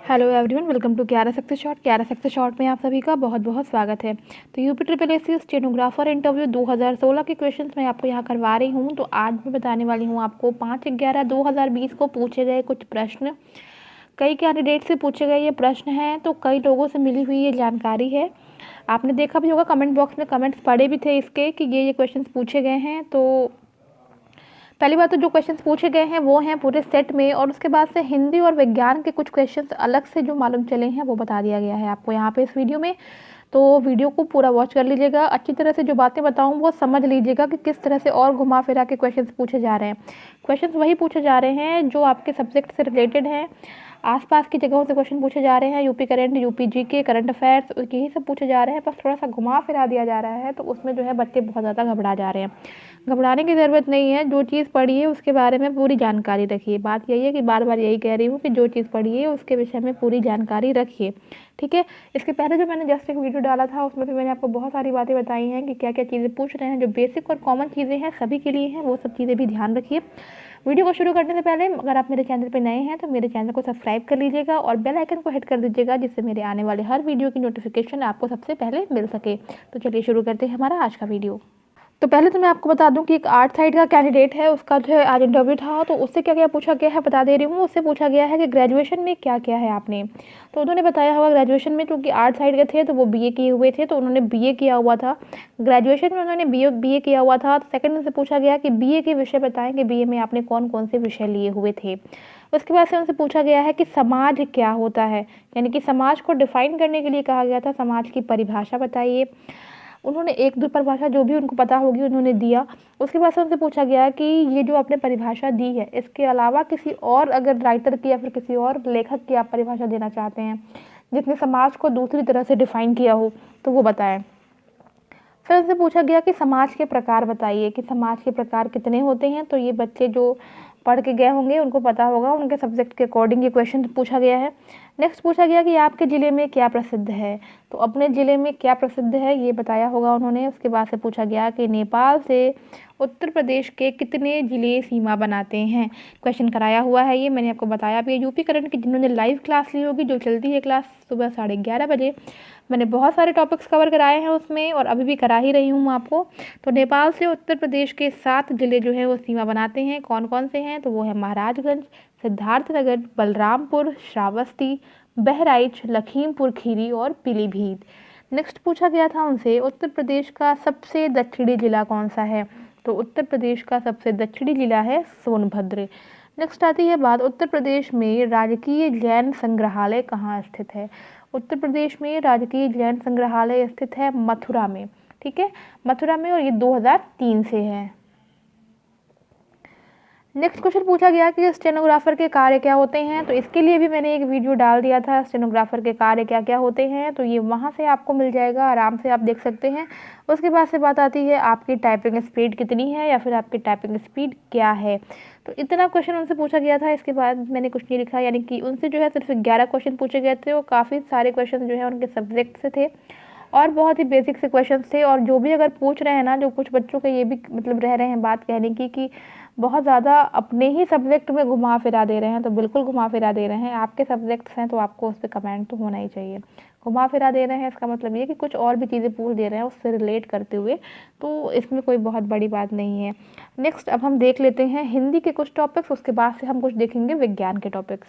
Hello everyone, welcome to क्यारा success short. क्यारा success short में आप सभी का बहुत बहुत स्वागत है। तो UP triple SC stenographer interview 2016 के क्वेश्चंस मैं आपको यहाँ करवा रही हूँ। तो आज मैं बताने वाली हूँ आपको 5/11/2020 को पूछे गए कुछ प्रश्न। कई कैंडिडेट से पूछे गए ये प्रश्न हैं, तो कई लोगों से मिली हुई ये जानकारी है। आपने देखा भी होगा, कमेंट बॉक्स में कमेंट्स पड़े भी थे इसके कि ये क्वेश्चन पूछे गए हैं। तो पहली बात तो जो क्वेश्चंस पूछे गए हैं वो हैं पूरे सेट में, और उसके बाद से हिंदी और विज्ञान के कुछ क्वेश्चंस अलग से जो मालूम चले हैं वो बता दिया गया है आपको यहाँ पे इस वीडियो में। तो वीडियो को पूरा वॉच कर लीजिएगा, अच्छी तरह से जो बातें बताऊँ वो समझ लीजिएगा कि किस तरह से और घुमा फिरा के क्वेश्चंस पूछे जा रहे हैं। क्वेश्चंस वही पूछे जा रहे हैं जो आपके सब्जेक्ट से रिलेटेड हैं। आसपास की जगहों से क्वेश्चन पूछे जा रहे हैं, UP current, UP GK, current affairs, यही सब पूछे जा रहे हैं। बस थोड़ा सा घुमा फिरा दिया जा रहा है, तो उसमें जो है बच्चे बहुत ज़्यादा घबरा जा रहे हैं। घबराने की ज़रूरत नहीं है, जो चीज़ पढ़ी है उसके बारे में पूरी जानकारी रखिए। बात यही है कि बार बार यही कह रही हूँ कि जो चीज़ पढ़ी है उसके विषय में पूरी जानकारी रखिए, ठीक है। इसके पहले जो मैंने जस्ट एक वीडियो डाला था उसमें भी मैंने आपको बहुत सारी बातें बताई हैं कि क्या क्या चीज़ें पूछ रहे हैं। जो बेसिक और कॉमन चीज़ें हैं सभी के लिए हैं, वो सब चीज़ें भी ध्यान रखिए। वीडियो को शुरू करने से पहले अगर आप मेरे चैनल पर नए हैं तो मेरे चैनल को सब्सक्राइब कर लीजिएगा और बेल आइकन को हिट कर दीजिएगा, जिससे मेरे आने वाले हर वीडियो की नोटिफिकेशन आपको सबसे पहले मिल सके। तो चलिए शुरू करते हैं हमारा आज का वीडियो। तो पहले तो मैं आपको बता दूं कि एक आर्ट साइड का कैंडिडेट है, उसका जो है आज इंटरव्यू था। तो उससे क्या क्या पूछा गया है बता दे रही हूँ। उससे पूछा गया है कि ग्रेजुएशन में क्या क्या है आपने। तो उन्होंने बताया होगा ग्रेजुएशन में, क्योंकि आर्ट साइड के थे तो वो बीए किए हुए थे, तो उन्होंने बीए किया हुआ था। ग्रेजुएशन में उन्होंने बीए किया हुआ था। तो सेकंड से पूछा गया कि बीए के विषय बताएं कि बीए में आपने कौन कौन से विषय लिए हुए थे। उसके बाद से उनसे पूछा गया है कि समाज क्या होता है, यानी कि समाज को डिफाइन करने के लिए कहा गया था, समाज की परिभाषा बताइए। उन्होंने एक दो परिभाषा जो भी उनको पता होगी उन्होंने दिया। उसके बाद से उनसे पूछा गया कि ये जो आपने परिभाषा दी है इसके अलावा किसी और अगर राइटर की या फिर किसी और लेखक की आप परिभाषा देना चाहते हैं जिसने समाज को दूसरी तरह से डिफाइन किया हो तो वो बताएं। फिर उनसे पूछा गया कि समाज के प्रकार बताइए कि समाज के प्रकार कितने होते हैं। तो ये बच्चे जो पढ़ के गए होंगे उनको पता होगा, उनके सब्जेक्ट के अकॉर्डिंग ये क्वेश्चन पूछा गया है। नेक्स्ट पूछा गया कि आपके ज़िले में क्या प्रसिद्ध है। तो अपने ज़िले में क्या प्रसिद्ध है ये बताया होगा उन्होंने। उसके बाद से पूछा गया कि नेपाल से उत्तर प्रदेश के कितने ज़िले सीमा बनाते हैं। क्वेश्चन कराया हुआ है, ये मैंने आपको बताया भी। यूपी करंट की जिन्होंने लाइव क्लास ली होगी, जो चलती है क्लास सुबह 11:30 बजे, मैंने बहुत सारे टॉपिक्स कवर कराए हैं उसमें और अभी भी करा ही रही हूँ आपको। तो नेपाल से उत्तर प्रदेश के 7 ज़िले जो है वो सीमा बनाते हैं। कौन कौन से हैं? तो वो है महाराजगंज, सिद्धार्थनगर, बलरामपुर, श्रावस्ती, बहराइच, लखीमपुर खीरी और पीलीभीत। नेक्स्ट पूछा गया था उनसे उत्तर प्रदेश का सबसे दक्षिणी जिला कौन सा है। तो उत्तर प्रदेश का सबसे दक्षिणी जिला है सोनभद्र। नेक्स्ट आती है बात उत्तर प्रदेश में राजकीय जैन संग्रहालय कहाँ स्थित है। उत्तर प्रदेश में राजकीय जैन संग्रहालय स्थित है मथुरा में, ठीक है, मथुरा में, और ये 2003 से है। नेक्स्ट क्वेश्चन पूछा गया कि स्टेनोग्राफर के कार्य क्या होते हैं। तो इसके लिए भी मैंने एक वीडियो डाल दिया था, स्टेनोग्राफर के कार्य क्या क्या होते हैं। तो ये वहाँ से आपको मिल जाएगा, आराम से आप देख सकते हैं। उसके बाद से बात आती है आपकी टाइपिंग स्पीड कितनी है या फिर आपकी टाइपिंग स्पीड क्या है। तो इतना क्वेश्चन उनसे पूछा गया था। इसके बाद मैंने कुछ नहीं लिखा, यानी कि उनसे जो है सिर्फ 11 क्वेश्चन पूछे गए थे। वो काफ़ी सारे क्वेश्चन जो है उनके सब्जेक्ट से थे और बहुत ही बेसिक से क्वेश्चन थे। और जो भी अगर पूछ रहे हैं ना, जो कुछ बच्चों के ये भी मतलब रह रहे हैं बात कहने की कि बहुत ज़्यादा अपने ही सब्जेक्ट में घुमा फिरा दे रहे हैं, तो बिल्कुल घुमा फिरा दे रहे हैं। आपके सब्जेक्ट्स हैं तो आपको उस पर कमेंट तो होना ही चाहिए। घुमा फिरा दे रहे हैं इसका मतलब ये कि कुछ और भी चीज़ें पूछ दे रहे हैं उससे रिलेट करते हुए, तो इसमें कोई बहुत बड़ी बात नहीं है। नेक्स्ट अब हम देख लेते हैं हिंदी के कुछ टॉपिक्स, उसके बाद से हम कुछ देखेंगे विज्ञान के टॉपिक्स।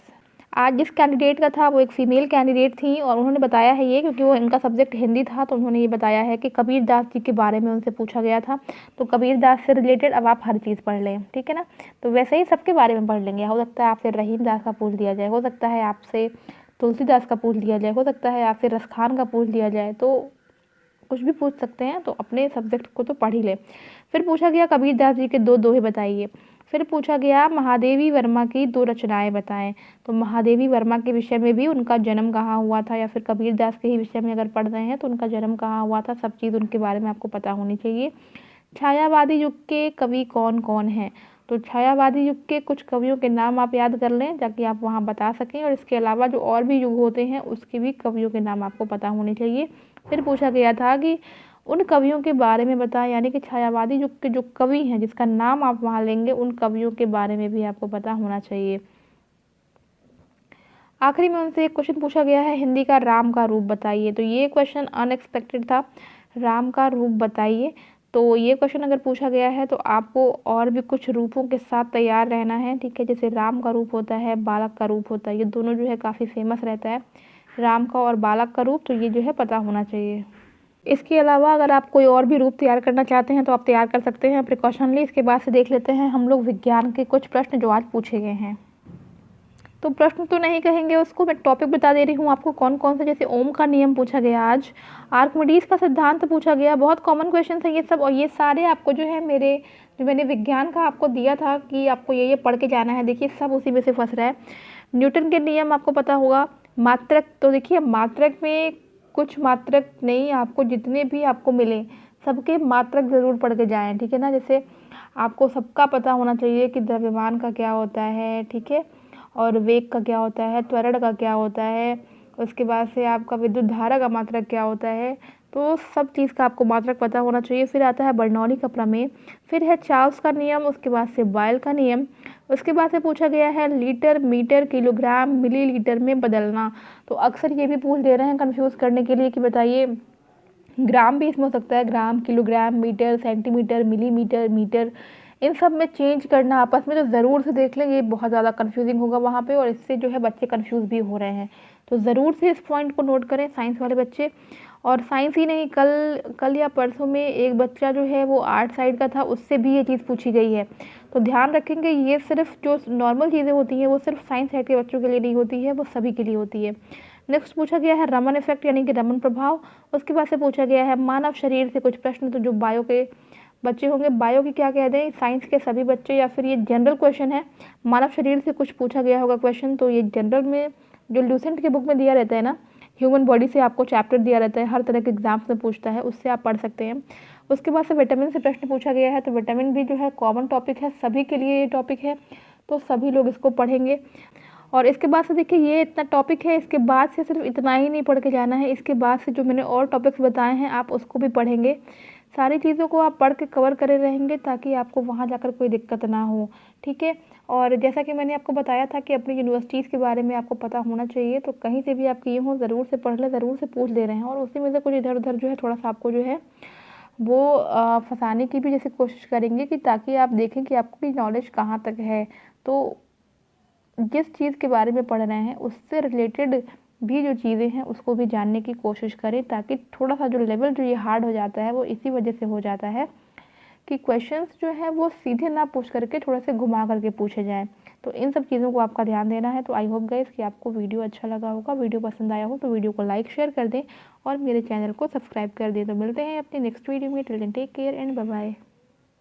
आज जिस कैंडिडेट का था वो एक फ़ीमेल कैंडिडेट थी और उन्होंने बताया है ये, क्योंकि वो इनका सब्जेक्ट हिंदी था, तो उन्होंने ये बताया है कि कबीर दास जी के बारे में उनसे पूछा गया था। तो कबीर दास से रिलेटेड अब आप हर चीज़ पढ़ लें, ठीक है ना। तो वैसे ही सबके बारे में पढ़ लेंगे। हो सकता है आपसे रहीम दास का पूछ लिया जाए, हो सकता है आपसे तुलसीदास का पूछ लिया जाए, हो सकता है आपसे रसखान का पूछ लिया जाए, तो कुछ भी पूछ सकते हैं। तो अपने सब्जेक्ट को तो पढ़ ही ले। फिर पूछा गया कबीर दास जी के 2 दोहे बताइए। फिर पूछा गया महादेवी वर्मा की 2 रचनाएं बताएं। तो महादेवी वर्मा के विषय में भी उनका जन्म कहाँ हुआ था, या फिर कबीर दास के ही विषय में अगर पढ़ रहे हैं तो उनका जन्म कहाँ हुआ था, सब चीज़ उनके बारे में आपको पता होनी चाहिए। छायावादी युग के कवि कौन कौन हैं। तो छायावादी युग के कुछ कवियों के नाम आप याद कर लें ताकि आप वहाँ बता सकें, और इसके अलावा जो और भी युग होते हैं उसके भी कवियों के नाम आपको पता होने चाहिए। फिर पूछा गया था कि उन कवियों के बारे में बताएं, यानी कि छायावादी युग के जो कवि हैं जिसका नाम आप वहाँ लेंगे उन कवियों के बारे में भी आपको पता होना चाहिए। आखिरी में उनसे एक क्वेश्चन पूछा गया है, हिंदी का राम का रूप बताइए। तो ये क्वेश्चन अनएक्सपेक्टेड था, राम का रूप बताइए। तो ये क्वेश्चन अगर पूछा गया है तो आपको और भी कुछ रूपों के साथ तैयार रहना है, ठीक है। जैसे राम का रूप होता है, बालक का रूप होता है, ये दोनों जो है काफ़ी फेमस रहता है, राम का और बालक का रूप, तो ये जो है पता होना चाहिए। इसके अलावा अगर आप कोई और भी रूप तैयार करना चाहते हैं तो आप तैयार कर सकते हैं प्रिकॉशनली। इसके बाद से देख लेते हैं हम लोग विज्ञान के कुछ प्रश्न जो आज पूछे गए हैं। तो प्रश्न तो नहीं कहेंगे उसको, मैं टॉपिक बता दे रही हूँ आपको कौन कौन से। जैसे ओम का नियम पूछा गया आज, आर्किमिडीज का सिद्धांत पूछा गया, बहुत कॉमन क्वेश्चन है ये सब। और ये सारे आपको जो है मेरे जो मैंने विज्ञान का आपको दिया था कि आपको ये पढ़ के जाना है, देखिए सब उसी में से फंस रहा है। न्यूटन के नियम आपको पता होगा। मात्रक, तो देखिए मात्रक में कुछ मात्रक नहीं, आपको जितने भी आपको मिले सबके मात्रक ज़रूर पढ़ के जाएँ, ठीक है ना। जैसे आपको सबका पता होना चाहिए कि द्रव्यमान का क्या होता है, ठीक है, और वेग का क्या होता है, त्वरण का क्या होता है, उसके बाद से आपका विद्युत धारा का मात्रक क्या होता है। तो सब चीज़ का आपको मात्रक पता होना चाहिए। फिर आता है बर्नौली का प्रमेय, फिर है चार्ल्स का नियम, उसके बाद से बॉयल का नियम, उसके बाद से पूछा गया है लीटर, मीटर, किलोग्राम, मिलीलीटर में बदलना। तो अक्सर ये भी पूछ दे रहे हैं कंफ्यूज करने के लिए कि बताइए ग्राम भी इसमें हो सकता है, gram, kilogram, metre, centimetre, millimetre, metre, इन सब में चेंज करना आपस में, तो ज़रूर से देख लें, ये बहुत ज़्यादा कंफ्यूजिंग होगा वहाँ पे और इससे जो है बच्चे कंफ्यूज भी हो रहे हैं। तो ज़रूर से इस पॉइंट को नोट करें साइंस वाले बच्चे। और साइंस ही नहीं, कल या परसों में एक बच्चा जो है वो आर्ट साइड का था, उससे भी ये चीज़ पूछी गई है। तो ध्यान रखेंगे, ये सिर्फ जो नॉर्मल चीज़ें होती हैं वो सिर्फ साइंस साइड के बच्चों के लिए नहीं होती है, वो सभी के लिए होती है। नेक्स्ट पूछा गया है रमन इफेक्ट यानी कि रमन प्रभाव। उसके बाद से पूछा गया है मानव शरीर से कुछ प्रश्न, तो जो बायो के बच्चे होंगे, बायो की क्या कह दें, साइंस के सभी बच्चे, या फिर ये जनरल क्वेश्चन है, मानव शरीर से कुछ पूछा गया होगा क्वेश्चन। तो ये जनरल में जो लूसेंट के बुक में दिया रहता है ना, ह्यूमन बॉडी से आपको चैप्टर दिया रहता है, हर तरह के एग्जाम्स में पूछता है, उससे आप पढ़ सकते हैं। उसके बाद से विटामिन से प्रश्न पूछा गया है, तो विटामिन भी जो है कॉमन टॉपिक है, सभी के लिए ये टॉपिक है, तो सभी लोग इसको पढ़ेंगे। और इसके बाद से देखिए ये इतना टॉपिक है, इसके बाद से सिर्फ इतना ही नहीं पढ़ के जाना है, इसके बाद से जो मैंने और टॉपिक्स बताए हैं आप उसको भी पढ़ेंगे। सारी चीज़ों को आप पढ़ के कवर करे रहेंगे ताकि आपको वहाँ जाकर कोई दिक्कत ना हो, ठीक है। और जैसा कि मैंने आपको बताया था कि अपनी यूनिवर्सिटीज़ के बारे में आपको पता होना चाहिए, तो कहीं से भी आप किए हों ज़रूर से पढ़ लें, ज़रूर से पूछ ले रहे हैं, और उसी में से कुछ इधर उधर जो है थोड़ा सा आपको जो है वो फंसाने की भी जैसे कोशिश करेंगे कि ताकि आप देखें कि आपकी नॉलेज कहाँ तक है। तो जिस चीज़ के बारे में पढ़ रहे हैं उससे रिलेटेड भी जो चीज़ें हैं उसको भी जानने की कोशिश करें, ताकि थोड़ा सा जो लेवल जो ये हार्ड हो जाता है वो इसी वजह से हो जाता है कि क्वेश्चंस जो है वो सीधे ना पूछ करके थोड़ा से घुमा करके पूछे जाएँ। तो इन सब चीज़ों को आपका ध्यान देना है। तो आई होप गाइस कि आपको वीडियो अच्छा लगा होगा, वीडियो पसंद आया हो तो वीडियो को लाइक शेयर कर दें और मेरे चैनल को सब्सक्राइब कर दें। तो मिलते हैं अपने नेक्स्ट वीडियो में, till then take care and bye bye.